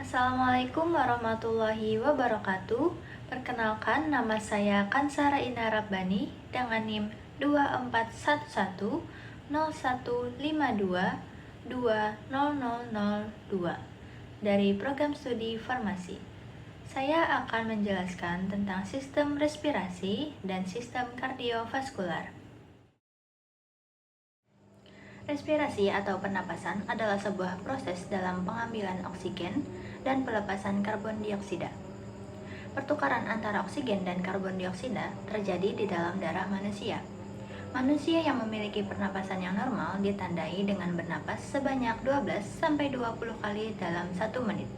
Assalamualaikum warahmatullahi wabarakatuh. Perkenalkan, nama saya Kansara Ina Rabbani dengan NIM 2411015152200002 dari program studi farmasi. Saya akan menjelaskan tentang sistem respirasi dan sistem kardiovaskular. Respirasi atau pernapasan adalah sebuah proses dalam pengambilan oksigen dan pelepasan karbon dioksida. Pertukaran antara oksigen dan karbon dioksida terjadi di dalam darah manusia. Manusia yang memiliki pernapasan yang normal ditandai dengan bernapas sebanyak 12-20 kali dalam 1 menit.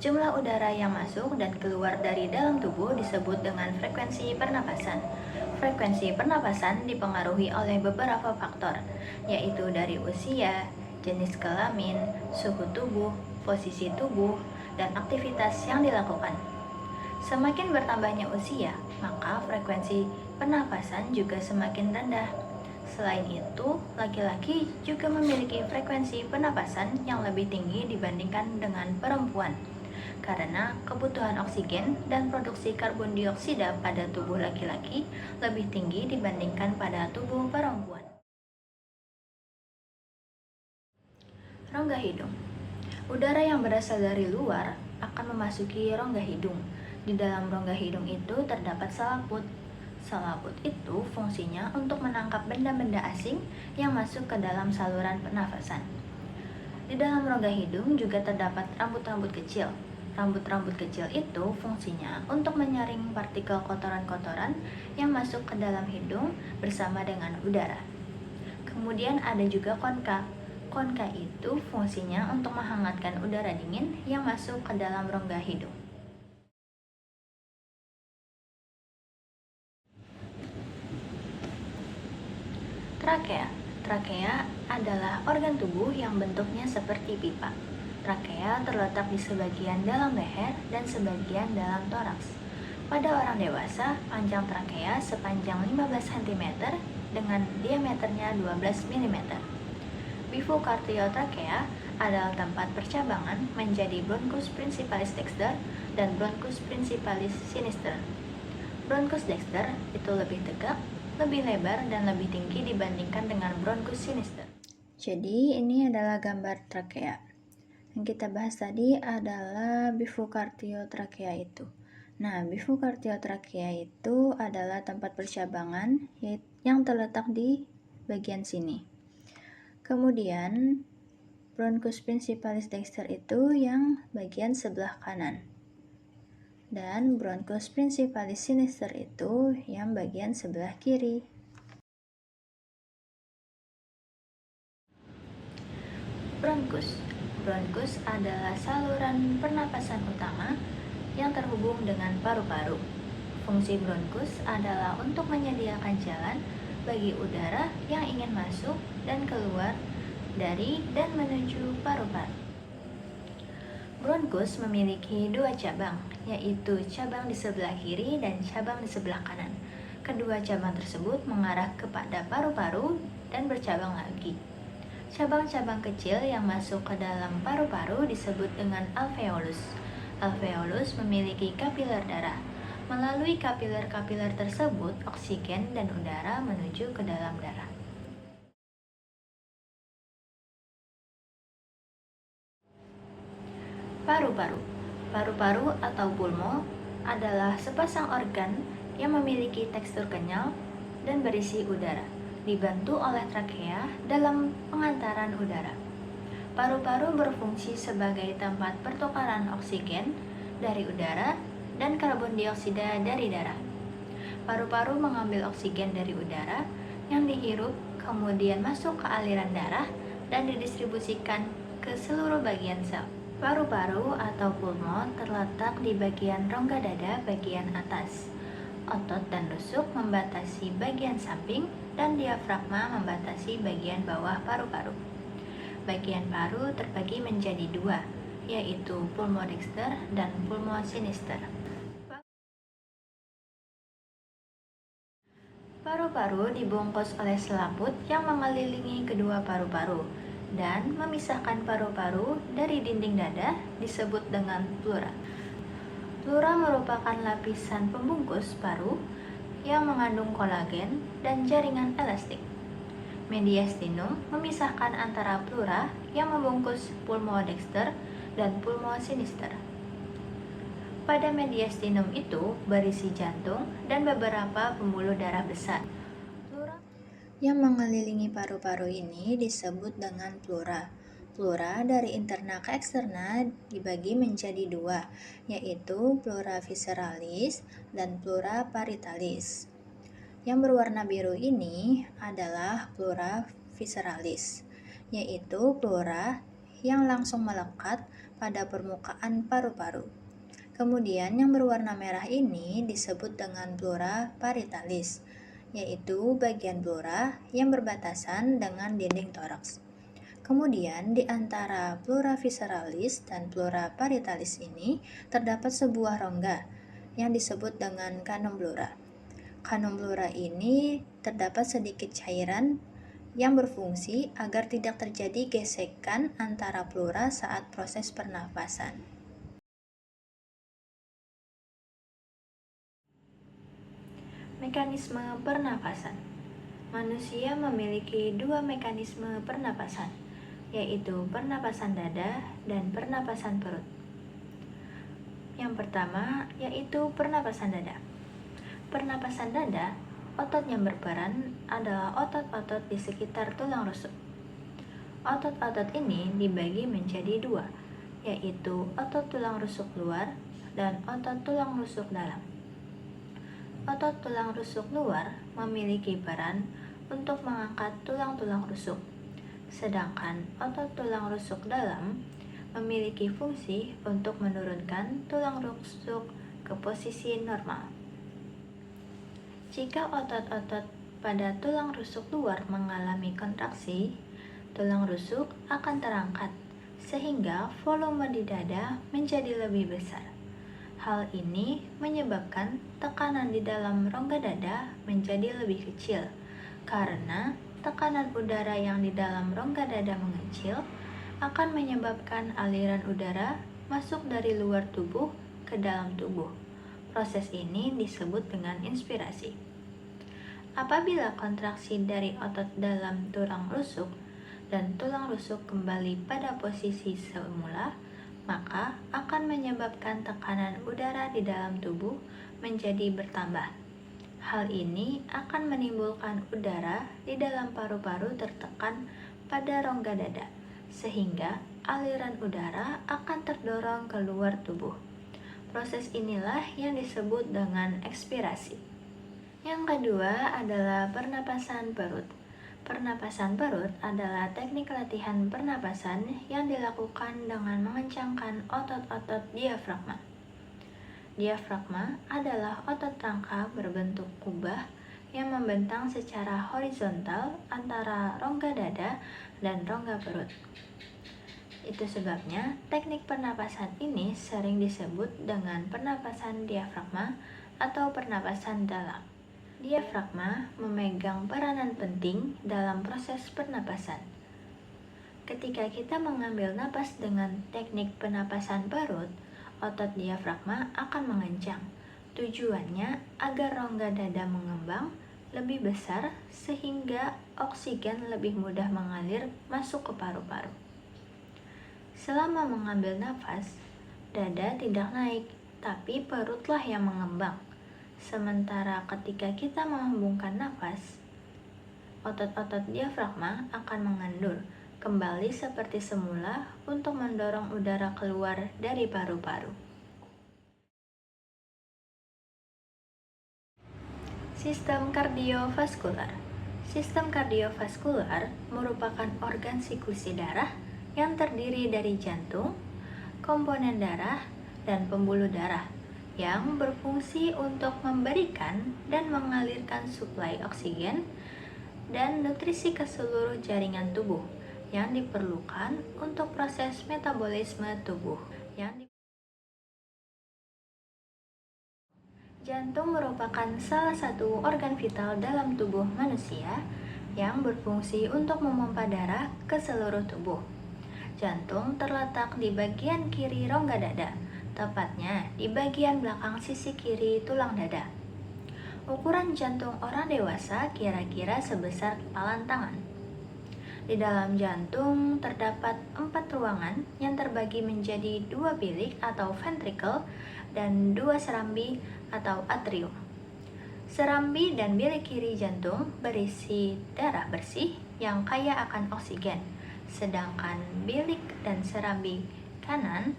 Jumlah udara yang masuk dan keluar dari dalam tubuh disebut dengan frekuensi pernapasan. Frekuensi pernapasan dipengaruhi oleh beberapa faktor, yaitu dari usia, jenis kelamin, suhu tubuh, posisi tubuh, dan aktivitas yang dilakukan. Semakin bertambahnya usia, maka frekuensi pernapasan juga semakin rendah. Selain itu, laki-laki juga memiliki frekuensi pernapasan yang lebih tinggi dibandingkan dengan perempuan, karena kebutuhan oksigen dan produksi karbon dioksida pada tubuh laki-laki lebih tinggi dibandingkan pada tubuh perempuan. Rongga hidung. Udara yang berasal dari luar akan memasuki rongga hidung. Di dalam rongga hidung itu terdapat selaput. Selaput itu fungsinya untuk menangkap benda-benda asing yang masuk ke dalam saluran pernafasan. Di dalam rongga hidung juga terdapat rambut-rambut kecil. Rambut-rambut kecil itu fungsinya untuk menyaring partikel kotoran-kotoran yang masuk ke dalam hidung bersama dengan udara. Kemudian ada juga konka. Konka itu fungsinya untuk menghangatkan udara dingin yang masuk ke dalam rongga hidung. Trakea. Trakea adalah organ tubuh yang bentuknya seperti pipa. Trakea terletak di sebagian dalam leher dan sebagian dalam toraks. Pada orang dewasa, panjang trakea sepanjang 15 cm dengan diameternya 12 mm. Bifurcatio-trakea adalah tempat percabangan menjadi bronchus principalis dexter dan bronchus principalis sinister. Bronchus dexter itu lebih tegak, lebih lebar, dan lebih tinggi dibandingkan dengan bronchus sinister. Jadi ini adalah gambar trakea. Yang kita bahas tadi adalah bifurcatio-trakea itu. Nah, bifurcatio-trakea itu adalah tempat percabangan yang terletak di bagian sini. Kemudian, bronchus principalis dexter itu yang bagian sebelah kanan. Dan bronchus principalis sinister itu yang bagian sebelah kiri. Bronkus. Bronkus adalah saluran pernapasan utama yang terhubung dengan paru-paru. Fungsi bronkus adalah untuk menyediakan jalan bagi udara yang ingin masuk dan keluar dari dan menuju paru-paru. Bronkus memiliki 2 cabang, yaitu cabang di sebelah kiri dan cabang di sebelah kanan. Kedua cabang tersebut mengarah kepada paru-paru dan bercabang lagi. Cabang-cabang kecil yang masuk ke dalam paru-paru disebut dengan alveolus. Alveolus memiliki kapiler darah. Melalui kapiler-kapiler tersebut, oksigen dan udara menuju ke dalam darah. Paru-paru. Paru-paru atau pulmo adalah sepasang organ yang memiliki tekstur kenyal dan berisi udara, dibantu oleh trakea dalam pengantaran udara. Paru-paru berfungsi sebagai tempat pertukaran oksigen dari udara dan karbon dioksida dari darah. Paru-paru mengambil oksigen dari udara yang dihirup, kemudian masuk ke aliran darah dan didistribusikan ke seluruh bagian sel. Paru-paru atau pulmo terletak di bagian rongga dada bagian atas. Otot dan rusuk membatasi bagian samping dan diafragma membatasi bagian bawah paru-paru. Bagian paru terbagi menjadi 2, yaitu pulmo dexter dan pulmo sinister. Paru-paru dibungkus oleh selaput yang mengelilingi kedua paru-paru. dan memisahkan paru-paru dari dinding dada disebut dengan pleura. Pleura merupakan lapisan pembungkus paru yang mengandung kolagen dan jaringan elastik. Mediastinum memisahkan antara pleura yang membungkus pulmodexter dan pulmosinister. Pada mediastinum itu berisi jantung dan beberapa pembuluh darah besar. Pleura yang mengelilingi paru-paru ini disebut dengan pleura. Pleura dari interna ke eksterna dibagi menjadi dua, yaitu pleura visceralis dan pleura parietalis. Yang berwarna biru ini adalah pleura visceralis, yaitu pleura yang langsung melekat pada permukaan paru-paru. Kemudian yang berwarna merah ini disebut dengan pleura parietalis, yaitu bagian pleura yang berbatasan dengan dinding toraks. Kemudian di antara pleura visceralis dan pleura parietalis ini terdapat sebuah rongga yang disebut dengan kanum pleura. Kanum pleura ini terdapat sedikit cairan yang berfungsi agar tidak terjadi gesekan antara pleura saat proses pernafasan. Mekanisme pernapasan. Manusia memiliki dua mekanisme pernapasan, yaitu pernapasan dada dan pernapasan perut. Yang pertama yaitu pernapasan dada. Pernapasan dada, otot yang berperan adalah otot-otot di sekitar tulang rusuk. Otot-otot ini dibagi menjadi dua, yaitu otot tulang rusuk luar dan otot tulang rusuk dalam. Otot tulang rusuk luar memiliki peran untuk mengangkat tulang-tulang rusuk, sedangkan otot tulang rusuk dalam memiliki fungsi untuk menurunkan tulang rusuk ke posisi normal. Jika otot-otot pada tulang rusuk luar mengalami kontraksi, tulang rusuk akan terangkat, sehingga volume di dada menjadi lebih besar. Hal ini menyebabkan tekanan di dalam rongga dada menjadi lebih kecil, karena tekanan udara yang di dalam rongga dada mengecil akan menyebabkan aliran udara masuk dari luar tubuh ke dalam tubuh. Proses ini disebut dengan inspirasi. Apabila kontraksi dari otot dalam tulang rusuk dan tulang rusuk kembali pada posisi semula, maka akan menyebabkan tekanan udara di dalam tubuh menjadi bertambah. Hal ini akan menimbulkan udara di dalam paru-paru tertekan pada rongga dada, sehingga aliran udara akan terdorong keluar tubuh. Proses inilah yang disebut dengan ekspirasi. Yang kedua adalah pernapasan perut. Pernapasan perut adalah teknik latihan pernapasan yang dilakukan dengan mengencangkan otot-otot diafragma. Diafragma adalah otot rangka berbentuk kubah yang membentang secara horizontal antara rongga dada dan rongga perut. Itu sebabnya teknik pernapasan ini sering disebut dengan pernapasan diafragma atau pernapasan dalam. Diafragma memegang peranan penting dalam proses pernapasan. Ketika kita mengambil napas dengan teknik pernapasan perut, otot diafragma akan mengencang. Tujuannya agar rongga dada mengembang lebih besar sehingga oksigen lebih mudah mengalir masuk ke paru-paru. Selama mengambil nafas, dada tidak naik, tapi perutlah yang mengembang. Sementara ketika kita menghembuskan nafas, otot-otot diafragma akan mengendur kembali seperti semula untuk mendorong udara keluar dari paru-paru. Sistem kardiovaskular. Sistem kardiovaskular merupakan organ sirkulasi darah yang terdiri dari jantung, komponen darah, dan pembuluh darah yang berfungsi untuk memberikan dan mengalirkan suplai oksigen dan nutrisi ke seluruh jaringan tubuh yang diperlukan untuk proses metabolisme tubuh. Jantung merupakan salah satu organ vital dalam tubuh manusia yang berfungsi untuk memompa darah ke seluruh tubuh. Jantung terletak di bagian kiri rongga dada, tepatnya di bagian belakang sisi kiri tulang dada. Ukuran jantung orang dewasa kira-kira sebesar kepalan tangan. Di dalam jantung terdapat 4 ruangan yang terbagi menjadi 2 bilik atau ventricle dan 2 serambi atau atrium. Serambi dan bilik kiri jantung berisi darah bersih yang kaya akan oksigen, sedangkan bilik dan serambi kanan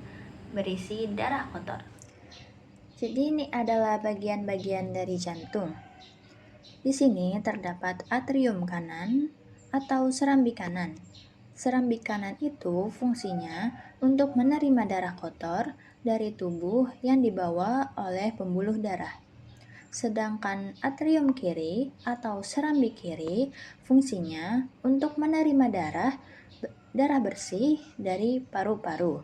berisi darah kotor. Jadi ini adalah bagian-bagian dari jantung. Di sini terdapat atrium kanan atau serambi kanan. Serambi kanan itu fungsinya untuk menerima darah kotor dari tubuh yang dibawa oleh pembuluh darah. Sedangkan atrium kiri atau serambi kiri fungsinya untuk menerima darah bersih dari paru-paru.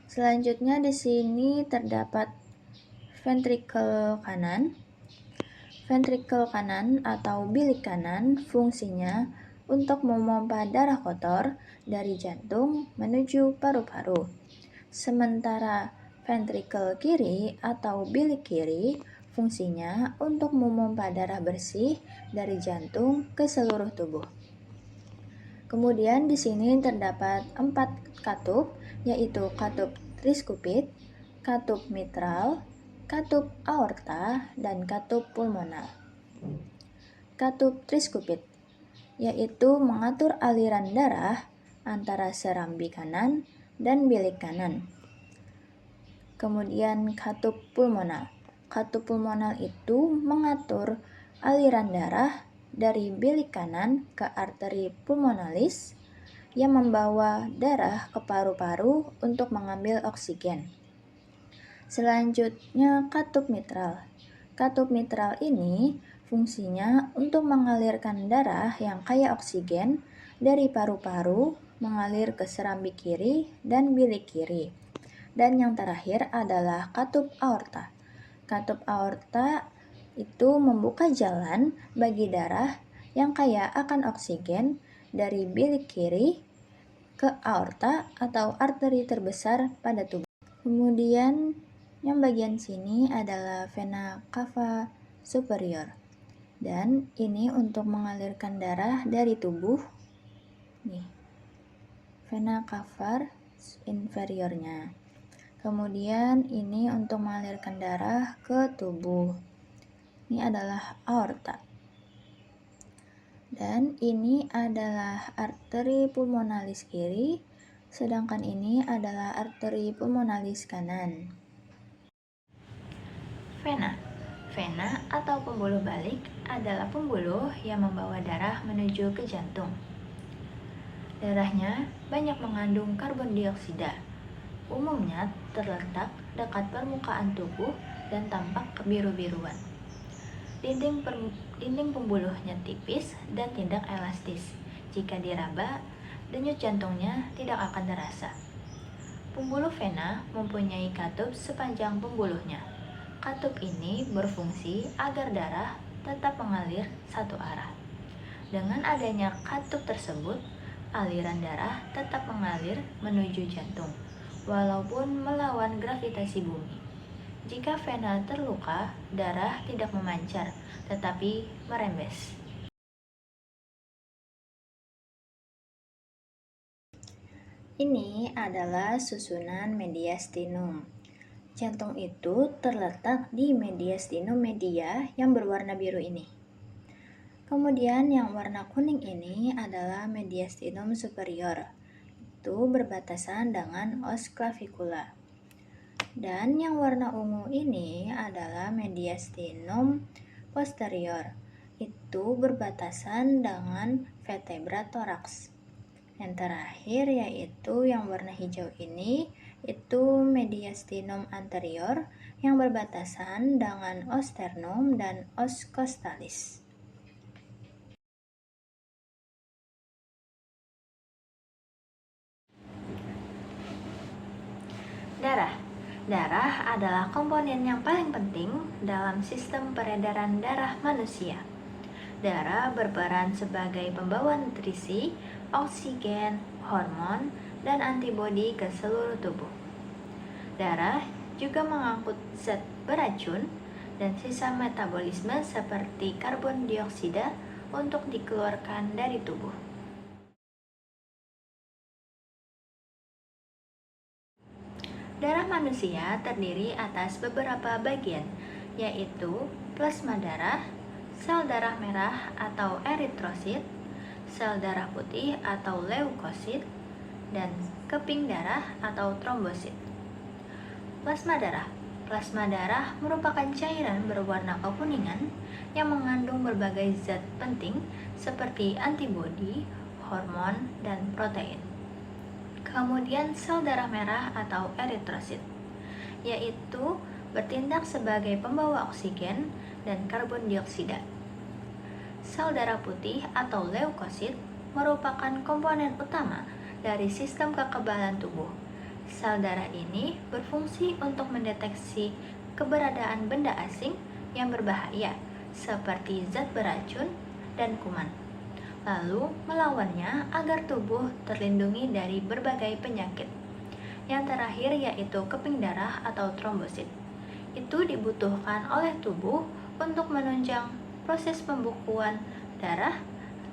Selanjutnya di sini terdapat ventricle kanan. Ventricle kanan atau bilik kanan fungsinya untuk memompa darah kotor dari jantung menuju paru-paru. Sementara ventricle kiri atau bilik kiri fungsinya untuk memompa darah bersih dari jantung ke seluruh tubuh. Kemudian di sini terdapat 4 katup, yaitu katup triskupit, katup mitral, katup aorta, dan katup pulmonal. Katup triskupit yaitu mengatur aliran darah antara serambi kanan dan bilik kanan. Kemudian katup pulmonal. Katup pulmonal itu mengatur aliran darah dari bilik kanan ke arteri pulmonalis yang membawa darah ke paru-paru untuk mengambil oksigen. Selanjutnya katup mitral. Katup mitral ini fungsinya untuk mengalirkan darah yang kaya oksigen dari paru-paru mengalir ke serambi kiri dan bilik kiri. Dan yang terakhir adalah katup aorta. Katup aorta itu membuka jalan bagi darah yang kaya akan oksigen dari bilik kiri ke aorta atau arteri terbesar pada tubuh. Kemudian yang bagian sini adalah vena cava superior. Dan ini untuk mengalirkan darah dari tubuh. Nih. Vena cava inferiornya. Kemudian ini untuk mengalirkan darah ke tubuh. Ini adalah aorta. Dan ini adalah arteri pulmonalis kiri, sedangkan ini adalah arteri pulmonalis kanan. Vena atau pembuluh balik adalah pembuluh yang membawa darah menuju ke jantung. Darahnya banyak mengandung karbon dioksida. Umumnya terletak dekat permukaan tubuh dan tampak kebiru-biruan. Dinding pembuluhnya tipis dan tidak elastis. Jika diraba, denyut jantungnya tidak akan terasa. Pembuluh vena mempunyai katup sepanjang pembuluhnya. Katup ini berfungsi agar darah tetap mengalir satu arah. Dengan adanya katup tersebut, aliran darah tetap mengalir menuju jantung, walaupun melawan gravitasi bumi. Jika vena terluka, darah tidak memancar, tetapi merembes. Ini adalah susunan mediastinum. Jantung itu terletak di mediastinum media yang berwarna biru ini. Kemudian yang warna kuning ini adalah mediastinum superior. Itu berbatasan dengan os clavicula. Dan yang warna ungu ini adalah mediastinum posterior. Itu berbatasan dengan vertebra thorax. Yang terakhir yaitu yang warna hijau ini, itu mediastinum anterior yang berbatasan dengan os sternum dan os costalis. Darah adalah komponen yang paling penting dalam sistem peredaran darah manusia. Darah berperan sebagai pembawa nutrisi, oksigen, hormon, dan antibodi ke seluruh tubuh. Darah juga mengangkut zat beracun dan sisa metabolisme seperti karbon dioksida untuk dikeluarkan dari tubuh. Darah manusia terdiri atas beberapa bagian, yaitu plasma darah, sel darah merah atau eritrosit, sel darah putih atau leukosit, dan keping darah atau trombosit. Plasma darah. Plasma darah merupakan cairan berwarna kekuningan yang mengandung berbagai zat penting seperti antibodi, hormon, dan protein. Kemudian sel darah merah atau eritrosit, yaitu bertindak sebagai pembawa oksigen dan karbon dioksida. Sel darah putih atau leukosit merupakan komponen utama dari sistem kekebalan tubuh. Sel darah ini berfungsi untuk mendeteksi keberadaan benda asing yang berbahaya seperti zat beracun dan kuman, lalu melawannya agar tubuh terlindungi dari berbagai penyakit. Yang terakhir yaitu keping darah atau trombosit. Itu dibutuhkan oleh tubuh untuk menunjang proses pembukuan darah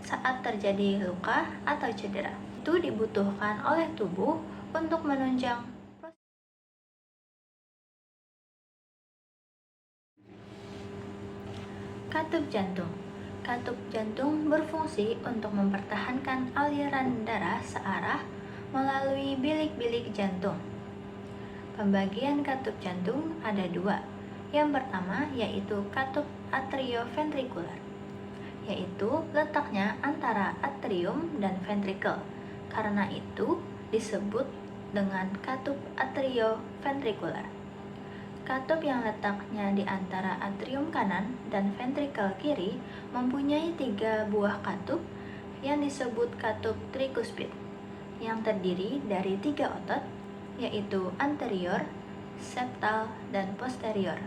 saat terjadi luka atau cedera. Itu dibutuhkan oleh tubuh untuk menunjang katup jantung. Katup jantung berfungsi untuk mempertahankan aliran darah searah melalui bilik-bilik jantung. Pembagian katup jantung ada dua. Yang pertama yaitu katup atrioventrikular, yaitu letaknya antara atrium dan ventrikel. Karena itu disebut dengan katup atrioventrikular. Katup yang letaknya di antara atrium kanan dan ventrikel kiri mempunyai 3 buah katup yang disebut katup trikuspid, yang terdiri dari 3 otot, yaitu anterior, septal, dan posterior.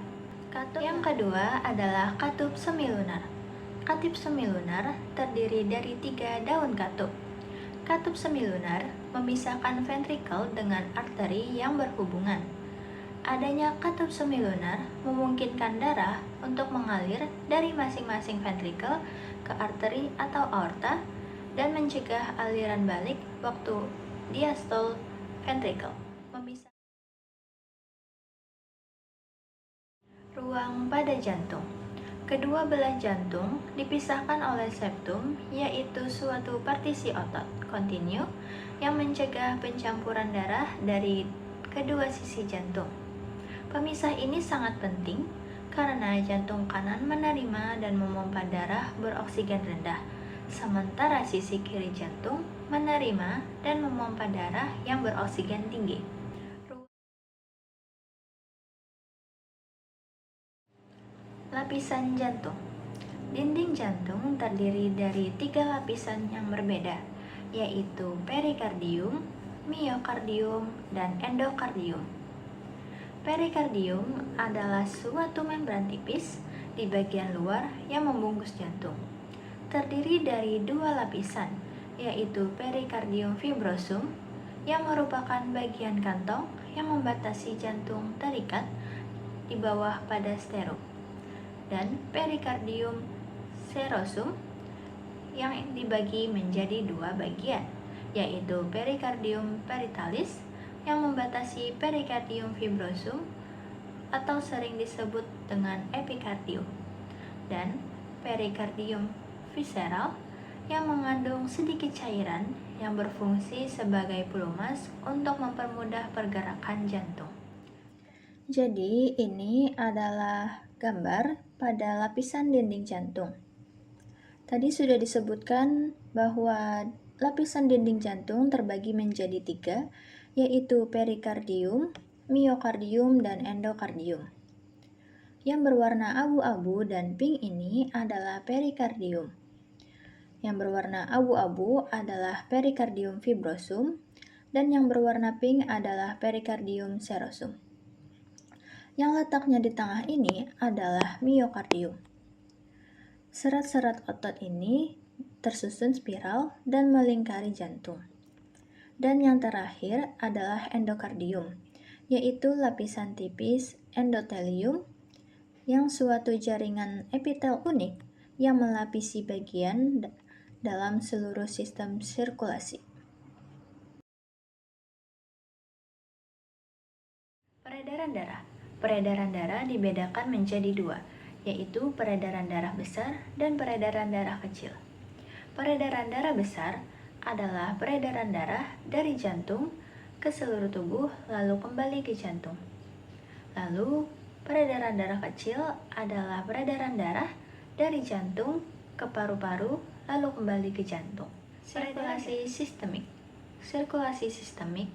Katup yang kedua adalah katup semilunar. Katup semilunar terdiri dari 3 daun katup. Katup semilunar memisahkan ventrikel dengan arteri yang berhubungan. Adanya katup semilunar memungkinkan darah untuk mengalir dari masing-masing ventrikel ke arteri atau aorta dan mencegah aliran balik waktu diastole ventrikel. Ruang pada jantung. Kedua belah jantung dipisahkan oleh septum, yaitu suatu partisi otot kontinu yang mencegah pencampuran darah dari kedua sisi jantung. Pemisah ini sangat penting karena jantung kanan menerima dan memompa darah beroksigen rendah, sementara sisi kiri jantung menerima dan memompa darah yang beroksigen tinggi. Lapisan jantung. Dinding jantung terdiri dari 3 lapisan yang berbeda, yaitu perikardium, miokardium, dan endokardium. Perikardium adalah suatu membran tipis di bagian luar yang membungkus jantung. Terdiri dari 2 lapisan, yaitu perikardium fibrosum yang merupakan bagian kantong yang membatasi jantung terikat di bawah pada sterum, dan perikardium serosum yang dibagi menjadi 2 bagian, yaitu perikardium peritalis yang membatasi perikardium fibrosum atau sering disebut dengan epikardium, dan perikardium visceral yang mengandung sedikit cairan yang berfungsi sebagai pelumas untuk mempermudah pergerakan jantung. Jadi ini adalah gambar pada lapisan dinding jantung. Tadi sudah disebutkan bahwa lapisan dinding jantung terbagi menjadi 3, yaitu perikardium, miokardium, dan endokardium. Yang berwarna abu-abu dan pink ini adalah perikardium. Yang berwarna abu-abu adalah perikardium fibrosum, dan yang berwarna pink adalah perikardium serosum. Yang letaknya di tengah ini adalah miokardium. Serat-serat otot ini tersusun spiral dan melingkari jantung. Dan yang terakhir adalah endokardium, yaitu lapisan tipis endotelium yang suatu jaringan epitel unik yang melapisi bagian dalam seluruh sistem sirkulasi. Peredaran darah. Peredaran darah dibedakan menjadi dua, yaitu peredaran darah besar dan peredaran darah kecil. Peredaran darah besar adalah peredaran darah dari jantung ke seluruh tubuh lalu kembali ke jantung. Lalu, peredaran darah kecil adalah peredaran darah dari jantung ke paru-paru lalu kembali ke jantung. Sirkulasi sistemik. Sirkulasi sistemik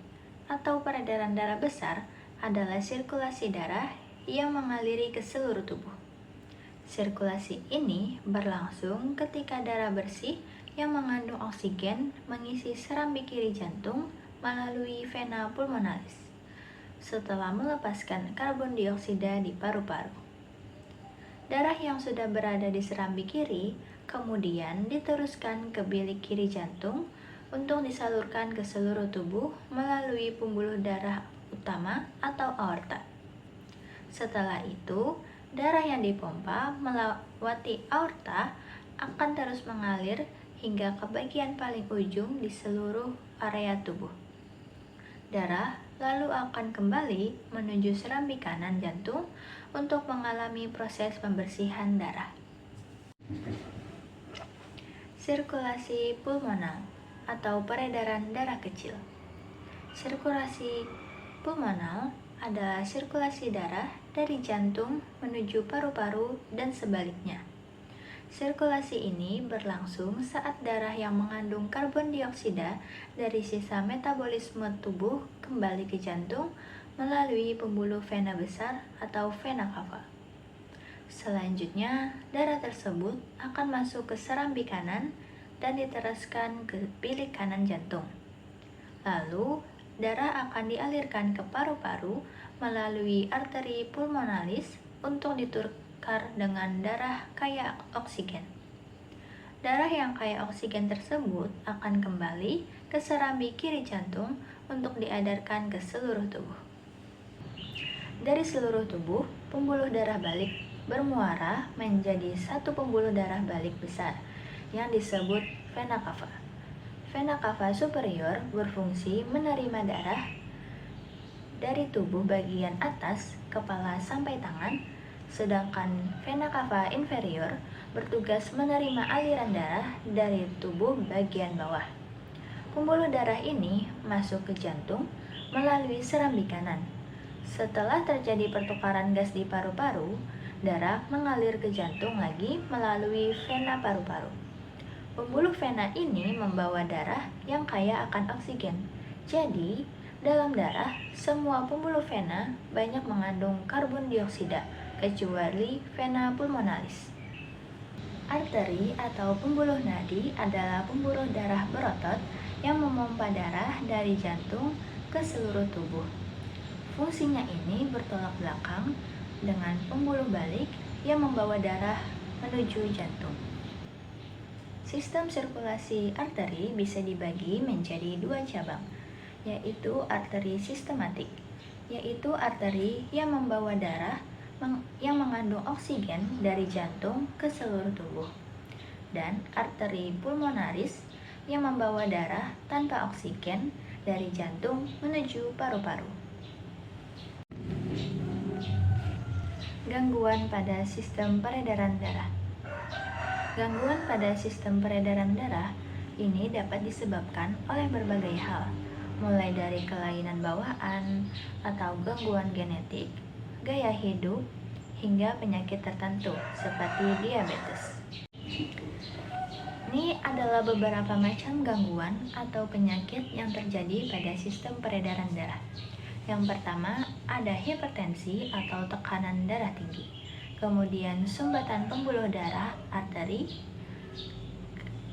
atau peredaran darah besar adalah sirkulasi darah yang mengaliri ke seluruh tubuh. Sirkulasi ini berlangsung ketika darah bersih yang mengandung oksigen mengisi serambi kiri jantung melalui vena pulmonalis setelah melepaskan karbon dioksida di paru-paru. Darah yang sudah berada di serambi kiri kemudian diteruskan ke bilik kiri jantung untuk disalurkan ke seluruh tubuh melalui pembuluh darah utama atau aorta. Setelah itu, darah yang dipompa melewati aorta akan terus mengalir hingga ke bagian paling ujung di seluruh area tubuh. Darah lalu akan kembali menuju serambi kanan jantung untuk mengalami proses pembersihan darah. Sirkulasi pulmonal atau peredaran darah kecil. Sirkulasi pulmonal adalah sirkulasi darah dari jantung menuju paru-paru dan sebaliknya. Sirkulasi ini berlangsung saat darah yang mengandung karbon dioksida dari sisa metabolisme tubuh kembali ke jantung melalui pembuluh vena besar atau vena cava. Selanjutnya, darah tersebut akan masuk ke serambi kanan dan diteruskan ke bilik kanan jantung. Lalu, darah akan dialirkan ke paru-paru melalui arteri pulmonalis untuk ditukar dengan darah kaya oksigen. Darah yang kaya oksigen tersebut akan kembali ke serambi kiri jantung untuk diedarkan ke seluruh tubuh. Dari seluruh tubuh, pembuluh darah balik bermuara menjadi satu pembuluh darah balik besar yang disebut vena cava. Vena cava superior berfungsi menerima darah dari tubuh bagian atas, kepala sampai tangan, sedangkan vena cava inferior bertugas menerima aliran darah dari tubuh bagian bawah. Pembuluh darah ini masuk ke jantung melalui serambi kanan. Setelah terjadi pertukaran gas di paru-paru, darah mengalir ke jantung lagi melalui vena paru-paru. Pembuluh vena ini membawa darah yang kaya akan oksigen. Jadi, dalam darah, semua pembuluh vena banyak mengandung karbon dioksida, kecuali vena pulmonalis. Arteri atau pembuluh nadi adalah pembuluh darah berotot yang memompa darah dari jantung ke seluruh tubuh. Fungsinya ini bertolak belakang dengan pembuluh balik yang membawa darah menuju jantung. Sistem sirkulasi arteri bisa dibagi menjadi dua cabang, yaitu arteri sistematik, yaitu arteri yang membawa darah yang mengandung oksigen dari jantung ke seluruh tubuh, dan arteri pulmonaris yang membawa darah tanpa oksigen dari jantung menuju paru-paru. Gangguan pada sistem peredaran darah. Gangguan pada sistem peredaran darah ini dapat disebabkan oleh berbagai hal, mulai dari kelainan bawaan atau gangguan genetik, gaya hidup, hingga penyakit tertentu seperti diabetes. Ini adalah beberapa macam gangguan atau penyakit yang terjadi pada sistem peredaran darah. Yang pertama, ada hipertensi atau tekanan darah tinggi. Kemudian sumbatan pembuluh darah, arteri.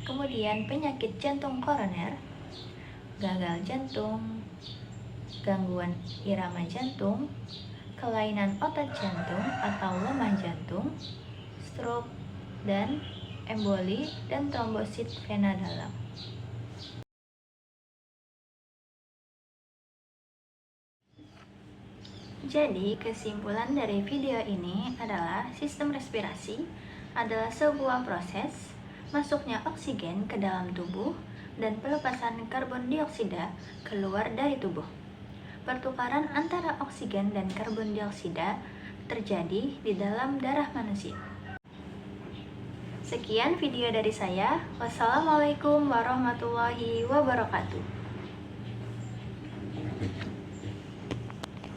Kemudian penyakit jantung koroner, gagal jantung, gangguan irama jantung, kelainan otot jantung atau lemah jantung, stroke, dan emboli, dan trombosit vena dalam. Jadi, kesimpulan dari video ini adalah sistem respirasi adalah sebuah proses masuknya oksigen ke dalam tubuh dan pelepasan karbon dioksida keluar dari tubuh. Pertukaran antara oksigen dan karbon dioksida terjadi di dalam darah manusia. Sekian video dari saya. Wassalamualaikum warahmatullahi wabarakatuh.